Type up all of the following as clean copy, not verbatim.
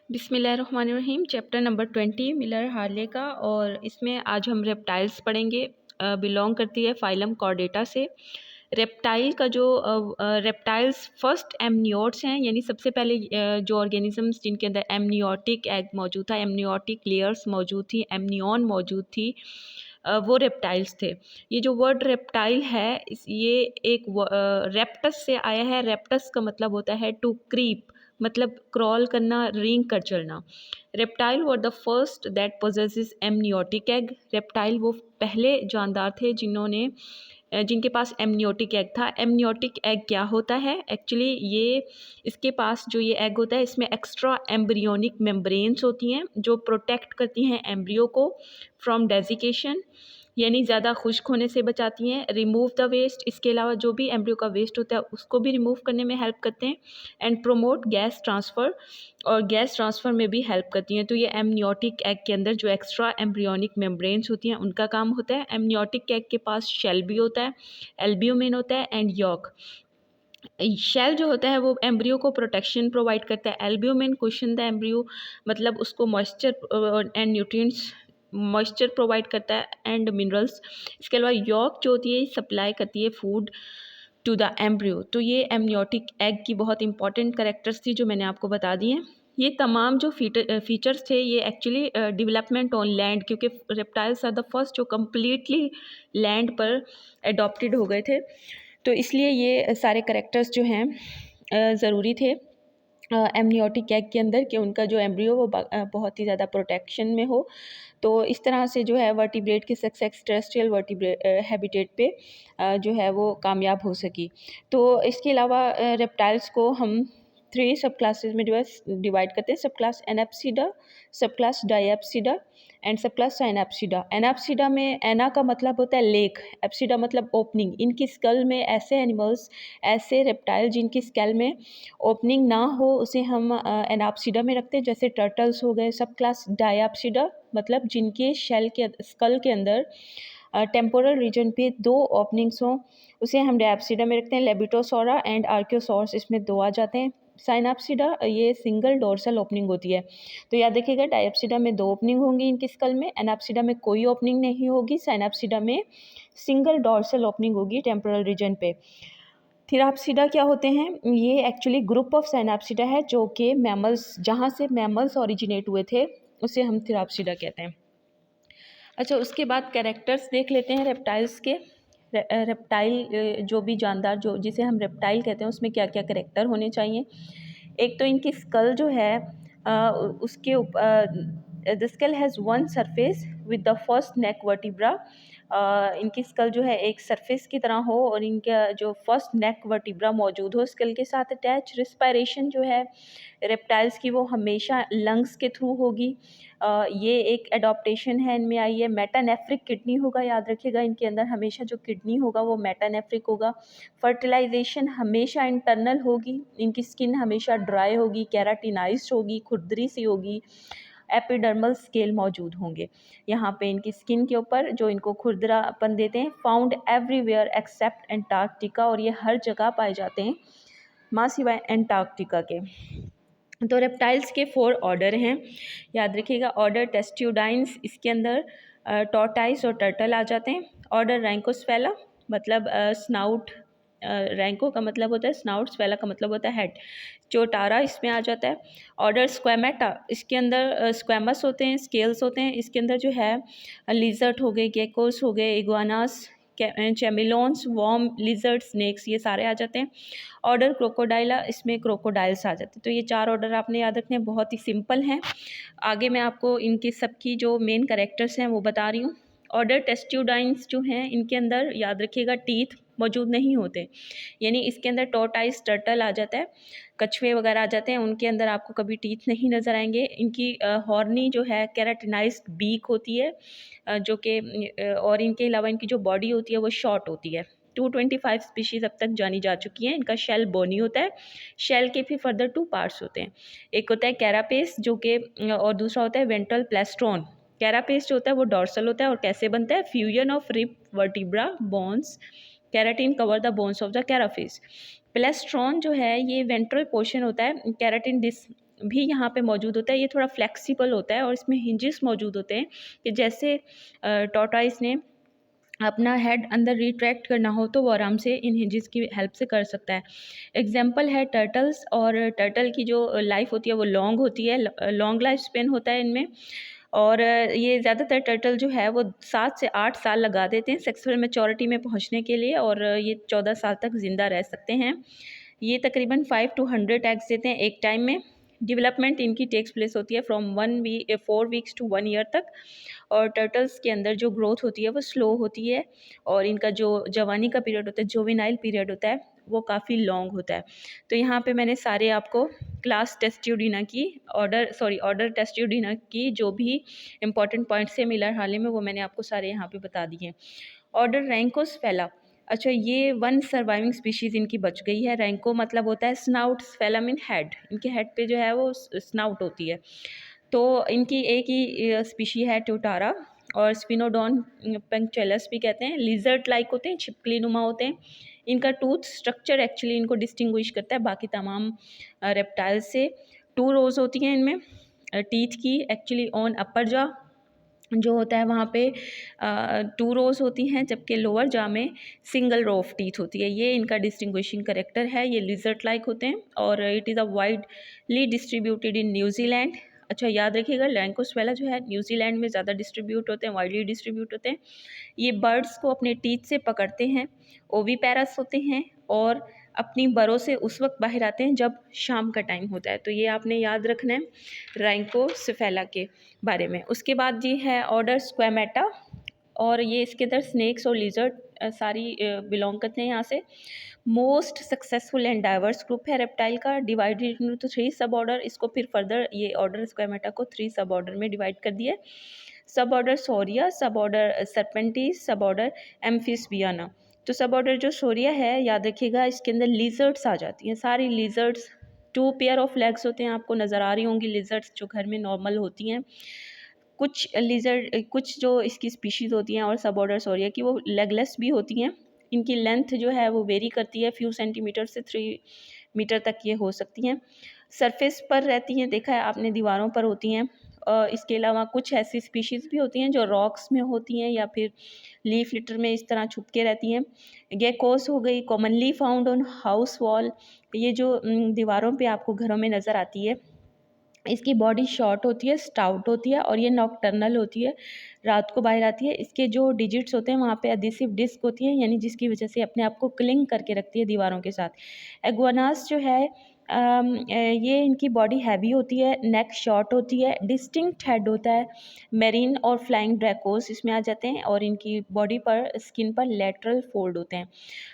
बिस्मिल्लाहिर्रहमानिर्रहीम। Chapter number 20 Miller Harley का, और इसमें आज हम रेप्टाइल्स पढ़ेंगे। बिलोंग करती है फाइलम कॉर्डेटा से। रेप्टाइल का जो रेप्टाइल्स फर्स्ट एमनियोट्स हैं, यानी सबसे पहले जो ऑर्गेनिजम्स जिनके अंदर एमनियोटिक एग मौजूद था, एमनियोटिक लेयर्स मौजूद थी, एमनियन मौजूद थी, वो रेप्टाइल्स थे। ये जो वर्ड रेप्टाइल है ये एक रेप्टस से आया है। रेप्टस का मतलब होता है टू क्रीप, मतलब क्रॉल करना, रेंग कर चलना। Reptile were the first that possesses amniotic egg. Reptile वो पहले जानदार थे जिनके पास एमनियोटिक एग था। एमनियोटिक एग क्या होता है? एक्चुअली ये इसके पास जो ये एग होता है इसमें एक्स्ट्रा एम्ब्रियोनिक मेम्ब्रेन्स होती हैं जो प्रोटेक्ट करती हैं एम्ब्रियो को फ्रॉम डेजिकेशन, यानी ज़्यादा खुश्क होने से बचाती हैं। रिमूव द वेस्ट, इसके अलावा जो भी एम्ब्रियो का वेस्ट होता है उसको भी रिमूव करने में हेल्प करते हैं। एंड प्रोमोट गैस ट्रांसफ़र, और गैस ट्रांसफ़र में भी हेल्प करती हैं। तो ये एमनियोटिक एग के अंदर जो एक्स्ट्रा एम्ब्रियोनिक मेम्ब्रेन्स होती हैं उनका काम होता है। एमनियोटिक एग के पास शेल भी होता है, एल्ब्यूमिन होता है एंड यॉक। शेल जो होता है वो एम्ब्रियो को प्रोटेक्शन प्रोवाइड करता है। एल्ब्यूमिन कुशन द एम्ब्रियो, मतलब उसको moisture and nutrients, moisture provide करता है एंड मिनरल्स। इसके अलावा यॉक जो होती है सप्लाई करती है फूड टू द एम्ब्रियो। तो ये एमनियोटिक एग की बहुत इंपॉर्टेंट कैरेक्टर्स थी जो मैंने आपको बता दी हैं। ये तमाम जो फीचर्स थे ये एक्चुअली डेवलपमेंट ऑन लैंड, क्योंकि रेप्टाइल्स आर द फर्स्ट जो कम्प्लीटली लैंड पर अडॉप्टेड हो गए थे, तो इसलिए ये सारे कैरेक्टर्स जो हैं ज़रूरी थे एमनियोटिक एग के अंदर, कि उनका जो एम्ब्रियो वो बहुत ही ज़्यादा प्रोटेक्शन में हो। तो इस तरह से जो है वर्टिब्रेट की सक्सेस टेरेस्ट्रियल वर्टिब्रेट हैबिटेट पे जो है वो कामयाब हो सकी। तो इसके अलावा रेप्टाइल्स को हम 3 सब क्लासेस में डिवाइड करते हैं। सब क्लास एनाप्सिडा, सब क्लास डायप्सिडा एंड सब क्लास साइनैप्सिडा। एनाप्सिडा में एना का मतलब होता है लेक, एप्सिडा मतलब ओपनिंग। इनकी स्कल में ऐसे एनिमल्स, ऐसे रेप्टाइल जिनकी स्कल में ओपनिंग ना हो उसे हम एनाप्सिडा में रखते हैं, जैसे टर्टल्स हो गए। सब क्लास डायप्सिडा मतलब जिनके शेल के स्कल के अंदर टेम्पोरल रीजन पे 2 ओपनिंग्स हों उसे हम डायप्सिडा में रखते हैं। लेबिटोसोरा एंड आर्कियोसॉर्स इसमें 2 आ जाते हैं। साइनैप्सिडा ये सिंगल डोर्सल ओपनिंग होती है। तो याद रखिएगा डायप्सिडा में 2 ओपनिंग होंगी इनकी स्कल में, एनाप्सिडा में कोई ओपनिंग नहीं होगी, साइनैप्सिडा में सिंगल डोर्सल ओपनिंग होगी टेम्पोरल रीजन पे। थीराप्सिडा क्या होते हैं? ये एक्चुअली ग्रुप ऑफ साइनैप्सिडा है जो कि मैमल्स, जहाँ से मैमल्स ओरिजिनेट हुए थे उसे हम थीराप्सिडा कहते हैं। अच्छा, उसके बाद कैरेक्टर्स देख लेते हैं रेप्टाइल्स के। रेप्टाइल जो भी जानदार जो जिसे हम रेप्टाइल कहते हैं उसमें क्या क्या कैरेक्टर होने चाहिए। एक तो इनकी स्कल जो है उसके the skull has one surface with the first neck vertebra. इनकी स्कल जो है एक सरफेस की तरह हो और इनका जो फर्स्ट नेक वर्टिब्रा मौजूद हो स्कल के साथ अटैच। रिस्पायरेशन जो है रेप्टाइल्स की वो हमेशा लंग्स के थ्रू होगी। ये एक एडॉप्टेशन है इनमें आई है। मेटानेफ्रिक किडनी होगा, याद रखिएगा इनके अंदर हमेशा जो किडनी होगा वो मेटानेफ्रिक होगा। फर्टिलाइजेशन हमेशा इंटरनल होगी, इनकी स्किन हमेशा ड्राई होगी, कैराटिनाइज्ड होगी, खुरदरी सी होगी। एपिडर्मल स्केल मौजूद होंगे यहाँ पे इनकी स्किन के ऊपर जो इनको खुरदरापन देते हैं। फाउंड एवरीवेयर एक्सेप्ट एंटार्क्टिका, और ये हर जगह पाए जाते हैं माँ सिवाय एंटार्क्टिका के। तो रेप्टाइल्स के 4 ऑर्डर हैं, याद रखिएगा। ऑर्डर टेस्ट्यूडाइन्स, इसके अंदर टॉर्टाइस और टर्टल आ जाते हैं। ऑर्डर रैंकोस्फेला, मतलब स्नाउट, रैंको का मतलब होता है स्नाउट, स्फेला का मतलब होता है हेड। चोटारा इसमें आ जाता है। ऑर्डर स्क्वेमेटा, इसके अंदर स्क्वेमस होते हैं, स्केल्स होते हैं। इसके अंदर जो है लिजर्ट हो गए, गेकोस हो गए, इग्वानास, चेमिलोन्स, वॉर्म, लिजर्ड, स्नेक्स, ये सारे आ जाते हैं। ऑर्डर क्रोकोडाइला, इसमें क्रोकोडाइल्स आ जाते हैं। तो ये 4 ऑर्डर आपने याद रखने हैं, बहुत ही सिंपल हैं। आगे मैं आपको इनकी सबकी जो मेन कैरेक्टर्स हैं वो बता रही हूँ। ऑर्डर टेस्ट्यूडाइन्स जो हैं इनके अंदर याद रखिएगा टीथ मौजूद नहीं होते, यानी इसके अंदर टॉर्टाइस टर्टल आ जाता है, कछुए वगैरह आ जाते हैं, उनके अंदर आपको कभी टीथ नहीं नज़र आएंगे। इनकी हॉर्नी जो है कैराटिनाइज्ड बीक होती है, जो कि और इनके अलावा इनकी जो बॉडी होती है वो शॉर्ट होती है। 225 स्पीशीज़ अब तक जानी जा चुकी हैं। इनका शेल बोनी होता है। शेल के भी फर्दर 2 पार्ट्स होते हैं, एक होता है कैरापेस जो कि और दूसरा होता है वेंट्रल प्लेस्ट्रॉन। कैरापेस जो होता है वो डॉर्सल होता है और कैसे बनता है? Fusion of rib vertebra bones, keratin cover the bones of the carapace. Plastron जो है ये वेंट्रल पोर्शन होता है, कैराटिन भी यहाँ पे मौजूद होता है। ये थोड़ा फ्लेक्सिबल होता है और इसमें हिंजेस मौजूद होते हैं कि जैसे टॉर्टॉइस ने अपना हेड अंदर रिट्रैक्ट करना हो तो वो आराम से इन हिंजेस की हेल्प से कर सकता है। एग्जाम्पल है टर्टल्स, और टर्टल की जो लाइफ होती है वो लॉन्ग होती है, लॉन्ग लाइफ स्पेन होता है इनमें। और ये ज़्यादातर टर्टल जो है वो 7 से 8 साल लगा देते हैं सेक्सुअल मैच्योरिटी में पहुंचने के लिए, और ये 14 साल तक ज़िंदा रह सकते हैं। ये तकरीबन 5 to 100 एग्स देते हैं एक टाइम में। डेवलपमेंट इनकी टेक्स प्लेस होती है फ्रॉम 4 वीक्स टू 1 ईयर तक, और टर्टल्स के अंदर जो ग्रोथ होती है वो स्लो होती है, और इनका जो जवानी का पीरियड होता है, जोवेनाइल पीरियड होता है, वो काफ़ी लॉन्ग होता है। तो यहाँ पे मैंने सारे आपको क्लास टेस्ट्यूडिना की ऑर्डर टेस्ट्यूडिना की जो भी इंपॉर्टेंट पॉइंट्स है मिलर हाले में, वो मैंने आपको सारे यहाँ पे बता दिए हैं। ऑर्डर रैंकोस्फेला, अच्छा ये वन सर्वाइविंग स्पीशीज़ इनकी बच गई है। रैंको मतलब होता है स्नाउट, स्फेला मीन हेड, इनके हेड पे जो है वो स्नाउट होती है। तो इनकी एक ही स्पीशी है ट्यूटारा, और स्पिनोडॉन पंक्चुअलस भी कहते हैं। लिजर्ट लाइक होते हैं, छिपकली नुमा होते हैं। इनका टूथ स्ट्रक्चर एक्चुअली इनको डिस्टिंग्विश करता है बाकी तमाम रेप्टाइल से। 2 रोज़ होती हैं इनमें टीथ की, एक्चुअली ऑन अपर जॉ जो होता है वहाँ पे 2 रोज़ होती हैं, जबकि लोअर जॉ में सिंगल रो ऑफ टीथ होती है। ये इनका डिस्टिंग्विशिंग करेक्टर है। ये लिजर्ट लाइक होते हैं, और it is a widely distributed in New Zealand. अच्छा याद रखिएगा, रैंकोस्फेला जो है न्यूजीलैंड में ज़्यादा डिस्ट्रीब्यूट होते हैं, वाइडली डिस्ट्रीब्यूट होते हैं। ये बर्ड्स को अपने टीथ से पकड़ते हैं, ओवीपैरस होते हैं, और अपनी बरों से उस वक्त बाहर आते हैं जब शाम का टाइम होता है। तो ये आपने याद रखना है रैंकोस्फेला के बारे में। उसके बाद ये है ऑर्डर स्क्वैमेटा, और ये इसके अंदर स्नेक्स और लिजर्ड सारी बिलोंग करते हैं यहाँ से। Most successful and diverse group है रेप्टाइल का, डिवाइडेड इनटू 3 सब ऑर्डर। इसको फिर फर्दर ये ऑर्डर स्क्वैमेटा को 3 सब ऑर्डर में डिवाइड कर दिया। सब ऑर्डर सोरिया, सब ऑर्डर सर्पेंटिस, सब ऑर्डर एम्फिस्बियाना। तो सब ऑर्डर जो सोरिया है, याद रखिएगा इसके अंदर लिजर्ड्स आ जाती हैं, सारी लिजर्ड्स। 2 पेयर ऑफ लेग्स होते हैं, आपको नज़र आ रही होंगी लिजर्ड्स जो घर में नॉर्मल होती हैं। कुछ जो इसकी स्पीशीज़ होती हैं और सब ऑर्डर सोरिया की, वो लेगलेस भी होती हैं। इनकी लेंथ जो है वो वेरी करती है, फ्यू सेंटीमीटर से 3 मीटर तक ये हो सकती हैं। सरफेस पर रहती हैं, देखा है आपने, दीवारों पर होती हैं। इसके अलावा कुछ ऐसी स्पीशीज़ भी होती हैं जो रॉक्स में होती हैं या फिर लीफ लिटर में इस तरह छुप के रहती हैं। गेकोस हो गई, commonly found on house wall, ये जो दीवारों पे आपको घरों में नज़र आती है। इसकी बॉडी शॉर्ट होती है, स्टाउट होती है, और ये नॉकटर्नल होती है, रात को बाहर आती है। इसके जो डिजिट्स होते हैं वहाँ पे एडिसिव डिस्क होती है, यानी जिसकी वजह से अपने आप को क्लिंग करके रखती है दीवारों के साथ। एगुआनास जो है ये इनकी बॉडी हैवी होती है, नेक शॉर्ट होती है, डिस्टिंक्ट हेड होता है। मेरीन और फ्लाइंग ड्रैकोस इसमें आ जाते हैं, और इनकी बॉडी पर, स्किन पर लेटरल फोल्ड होते हैं।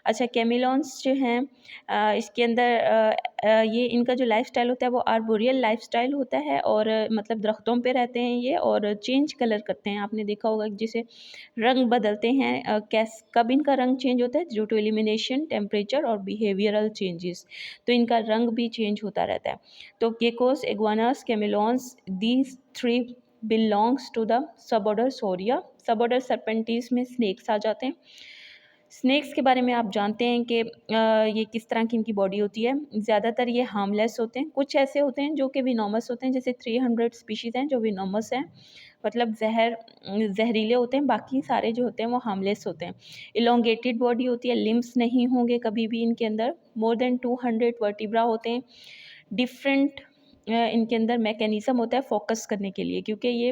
अच्छा कैमिलॉन्स जो हैं इसके अंदर ये इनका जो लाइफस्टाइल होता है वो आर्बोरियल लाइफस्टाइल होता है, और मतलब दरख्तों पे रहते हैं ये, और चेंज कलर करते हैं। आपने देखा होगा जिसे रंग बदलते हैं, कब इनका रंग चेंज होता है, ड्यू टू एलिमिनेशन, टेम्परेचर और बिहेवियरल चेंजेस। तो इनका रंग भी चेंज होता रहता है। तो geckos, iguanas, chameleons, these 3 belongs to the suborder Sauria. Suborder Serpentes में स्नेक्स आ जाते हैं। स्नेक्स के बारे में आप जानते हैं कि ये किस तरह की इनकी बॉडी होती है। ज़्यादातर ये हार्मलेस होते हैं, कुछ ऐसे होते हैं जो कि विनोमस होते हैं, जैसे 300 स्पीशीज़ हैं जो विनोमस हैं, मतलब जहरीले होते हैं। बाकी सारे जो होते हैं वो हार्मलेस होते हैं। इलोंगेटेड बॉडी होती है, लिम्स नहीं होंगे कभी भी इनके अंदर। मोर देन 200 वर्टिब्रा होते हैं। डिफरेंट इनके अंदर मैकेनिज़्म होता है फोकस करने के लिए, क्योंकि ये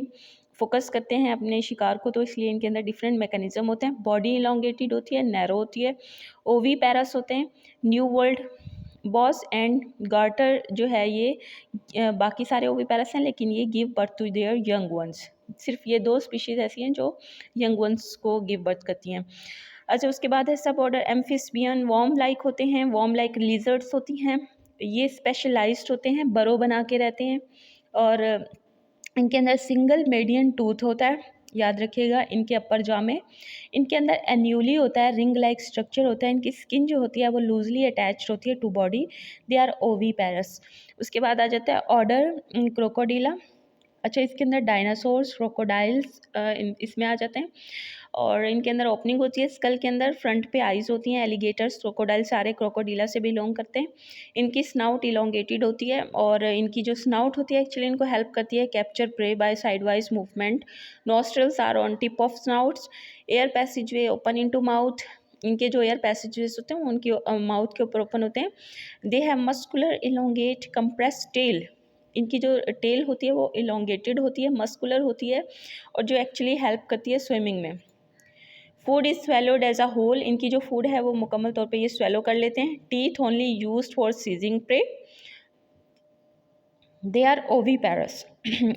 फोकस करते हैं अपने शिकार को, तो इसलिए इनके अंदर डिफरेंट मैकेनिज्म होते हैं। बॉडी इलोंगेटेड होती है, नैरो होती है। ओवी पैरस होते हैं। New world boas and garter जो है ये बाकी सारे ओवी पैरस हैं, लेकिन ये give birth to their young ones. सिर्फ ये 2 स्पीशीज़ ऐसी हैं जो यंग वंस को गिव बर्थ करती हैं। अच्छा उसके बाद है सब ऑर्डर एम्फिस्बियन, वॉर्म लाइक होते हैं, वॉर्म लाइक लिजर्ड्स होती हैं। ये स्पेशलाइज्ड होते हैं, बरो बना के रहते हैं, और इनके अंदर सिंगल मेडियन टूथ होता है, याद रखिएगा। इनके अपर जॉ में इनके अंदर एन्यूली होता है, रिंग लाइक स्ट्रक्चर होता है। इनकी स्किन जो होती है वो लूजली अटैच्ड होती है टू बॉडी। दे आर ओवी पैरस। उसके बाद आ जाता है ऑर्डर क्रोकोडीला। अच्छा, इसके अंदर डायनासोर्स, क्रोकोडाइल्स इसमें आ जाते हैं। और इनके अंदर ओपनिंग होती है स्कल के अंदर, फ्रंट पे आइज होती हैं। एलिगेटर्स, क्रोकोडाइल सारे क्रोकोडीला से बिलोंग करते हैं। इनकी स्नाउट इलोंगेटेड होती है और इनकी जो स्नाउट होती है एक्चुअली इनको हेल्प करती है capture prey by side wise movement. Nostrils are on tip of snouts. Air passage way open into mouth. इनके जो एयर पैसेजेस होते हैं वो उनकी माउथ के ऊपर ओपन होते हैं। They have muscular elongate compress tail. इनकी जो टेल होती है वो इलोंगेटेड होती है, मस्कुलर होती है और जो एक्चुअली हेल्प करती है स्विमिंग में। Food is swallowed as a whole. इनकी जो फूड है वो मुकम्मल तौर पे ये स्वेलो कर लेते हैं। Teeth only used for seizing prey. They are oviparous.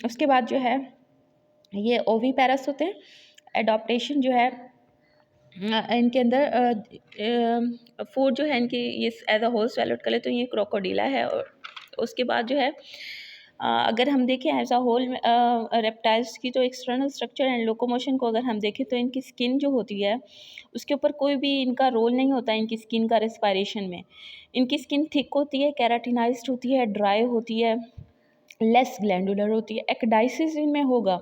उसके बाद जो है ये ओवीपैरस होते हैं। एडॉप्टेशन जो है इनके अंदर फूड जो है इनकी ये एज अ होल स्वेलोड कर ले तो ये क्रोकोडीला है। और उसके बाद जो है अगर हम देखें एज अ होल रेप्टाइल्स की जो एक्सटर्नल स्ट्रक्चर एंड लोकोमोशन को अगर हम देखें तो इनकी स्किन जो होती है उसके ऊपर कोई भी इनका रोल नहीं होता है इनकी स्किन का रेस्पायरेशन में। इनकी स्किन थिक होती है, केराटिनाइज्ड होती है, ड्राई होती है, लेस ग्लैंडुलर होती है। एक्डाइसिस इनमें होगा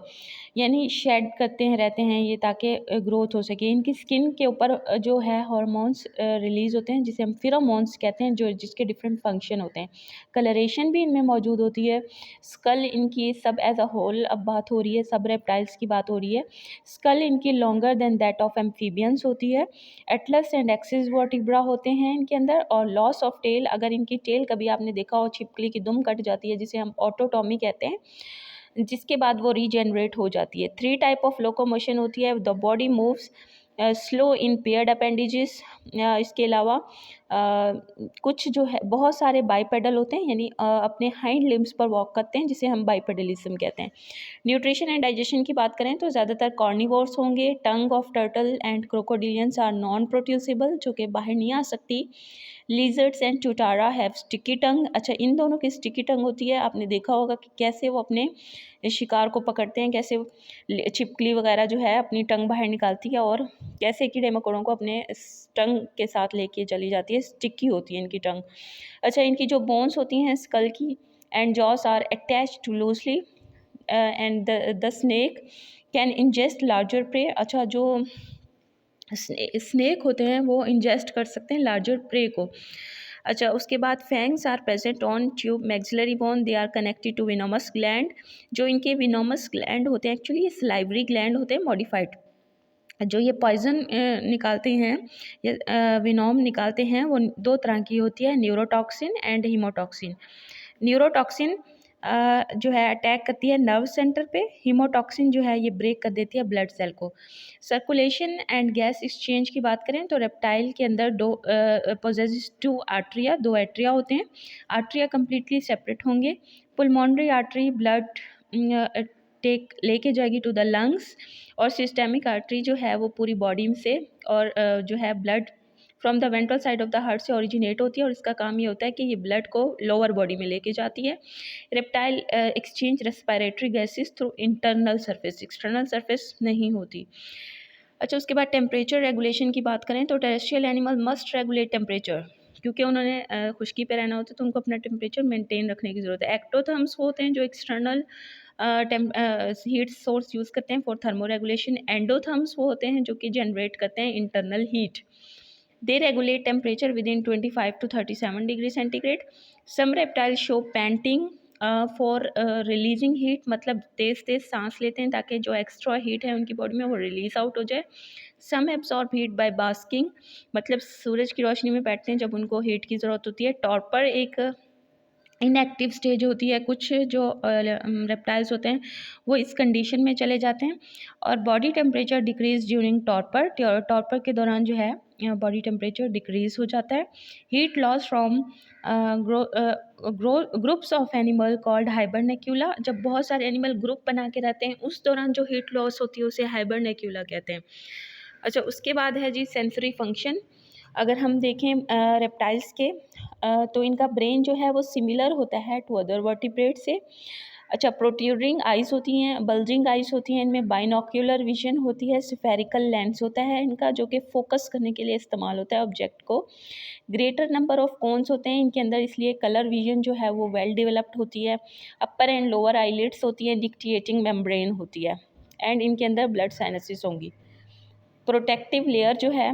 यानी शेड करते हैं रहते हैं ये ताकि ग्रोथ हो सके। इनकी स्किन के ऊपर जो है हार्मोन्स रिलीज़ होते हैं जिसे हम फिरोमोन्स कहते हैं, जो जिसके डिफरेंट फंक्शन होते हैं। कलरेशन भी इनमें मौजूद होती है। स्कल इनकी सब एज अ होल अब बात हो रही है, सब रेप्टाइल्स की बात हो रही है। स्कल इनकी longer than that of amphibians होती है। एटलस एंड एक्सिस वर्टिब्रा होते हैं इनके अंदर। और लॉस ऑफ टेल, अगर इनकी टेल कभी आपने देखा हो छिपकली की दुम कट जाती है जिसे हम ऑटोटॉमी कहते हैं, जिसके बाद वो रीजनरेट हो जाती है। 3 टाइप ऑफ लोकोमोशन होती है। The body moves slow in paired appendages. इसके अलावा कुछ जो है बहुत सारे बाइपेडल होते हैं यानी अपने हाइंड लिम्स पर वॉक करते हैं जिसे हम बाइपेडलिज्म कहते हैं। न्यूट्रिशन एंड डाइजेशन की बात करें तो ज़्यादातर कार्निवोर्स होंगे। Tongue of turtle and crocodilians are non producible, जो कि बाहर नहीं आ सकती। Lizards and tuatara have sticky tongue. अच्छा, इन दोनों की स्टिकी टंग होती है। आपने देखा होगा कि कैसे वो अपने शिकार को पकड़ते हैं, कैसे छिपकली वगैरह जो है अपनी टंग बाहर निकालती है और कैसे कीड़े मकोड़ों को अपने टंग के साथ लेके चली जाती है। स्टिकी होती है इनकी टंग। अच्छा, इनकी जो बोन्स होती हैं स्कल की and jaws are attached to loosely and the snake can ingest larger prey. अच्छा, जो स्नेक होते हैं वो इंजेस्ट कर सकते हैं लार्जर प्रे को। अच्छा, उसके बाद fangs are present on tube maxillary bone. They are connected to venomous gland. जो इनके विनोमस ग्लैंड होते हैं एक्चुअली ये सलाइवरी ग्लैंड होते हैं मॉडिफाइड। जो ये पॉइजन निकालते हैं या विनोम निकालते हैं वो 2 तरह की होती है, न्यूरोटॉक्सिन एंड हीमोटॉक्सिन। न्यूरोटॉक्सिन जो है अटैक करती है नर्व सेंटर पे। हीमोटॉक्सिन जो है ये ब्रेक कर देती है ब्लड सेल को। सर्कुलेशन एंड गैस एक्सचेंज की बात करें तो रेप्टाइल के अंदर पोजेसिस 2 आर्ट्रिया, 2 एट्रिया होते हैं। आर्ट्रिया कम्प्लीटली सेपरेट होंगे। पुलमोनरी आर्टरी ब्लड टेक लेके जाएगी टू द लंग्स। और सिस्टेमिक आर्टरी जो है वो पूरी बॉडी से और जो है blood from the ventral side of the heart से ओरिजिनेट होती है और इसका काम ये होता है कि ये ब्लड को लोअर बॉडी में लेके जाती है। Reptile exchange respiratory gases through internal surface, external surface नहीं होती। अच्छा, उसके बाद टेम्परेचर रेगुलेशन की बात करें तो terrestrial animal must regulate temperature, क्योंकि उन्होंने खुश्की पे रहना होता है तो उनको अपना टेम्परेचर मेंटेन रखने की ज़रूरत है। एक्टोथर्म्स होते हैं जो एक्सटर्नल हीट सोर्स यूज़ करते हैं फॉर थर्मो रेगुलेशन। एंडोथर्म्स वो होते हैं जो कि जनरेट करते हैं internal heat. They regulate temperature within 25 to 37 degree centigrade. Some reptile show panting for releasing heat, मतलब तेज़ तेज़ सांस लेते हैं ताकि जो एक्स्ट्रा हीट है उनकी बॉडी में वो रिलीज आउट हो जाए। सम एब्सॉर्ब हीट बाय बास्किंग, मतलब सूरज की रोशनी में बैठते हैं जब उनको हीट की ज़रूरत होती है। टॉर्पर एक इनएक्टिव स्टेज होती है। कुछ जो रेप्टाइल्स होते हैं वो इस कंडीशन में चले जाते हैं। और body temperature decrease during torpor, torpor के दौरान जो है बॉडी टेम्परेचर डिक्रीज हो जाता है। Heat loss from groups of animal called hibernacula, जब बहुत सारे एनिमल ग्रुप बना के रहते हैं उस दौरान जो हीट लॉस होती है उसे हाइबरनेक्यूला कहते हैं। अच्छा, उसके बाद है जी सेंसरी फंक्शन। अगर हम देखें रेप्टाइल्स के तो इनका ब्रेन जो है वो सिमिलर होता है टू अदर वर्टिब्रेट से। अच्छा, प्रोट्रूडिंग आइज़ होती हैं, बल्जिंग आइज़ होती हैं, इनमें बाइनोक्यूलर विजन होती है, स्फेरिकल लेंस होता है इनका, जो कि फोकस करने के लिए इस्तेमाल होता है ऑब्जेक्ट को। ग्रेटर नंबर ऑफ कोन्स होते हैं इनके अंदर, इसलिए कलर विजन जो है वो वेल डेवलप्ड होती है। अपर एंड लोअर आईलिड्स होती है, निक्टिएटिंग मेम्ब्रेन होती है, एंड इनके अंदर ब्लड साइनसेस होंगी। प्रोटेक्टिव लेयर जो है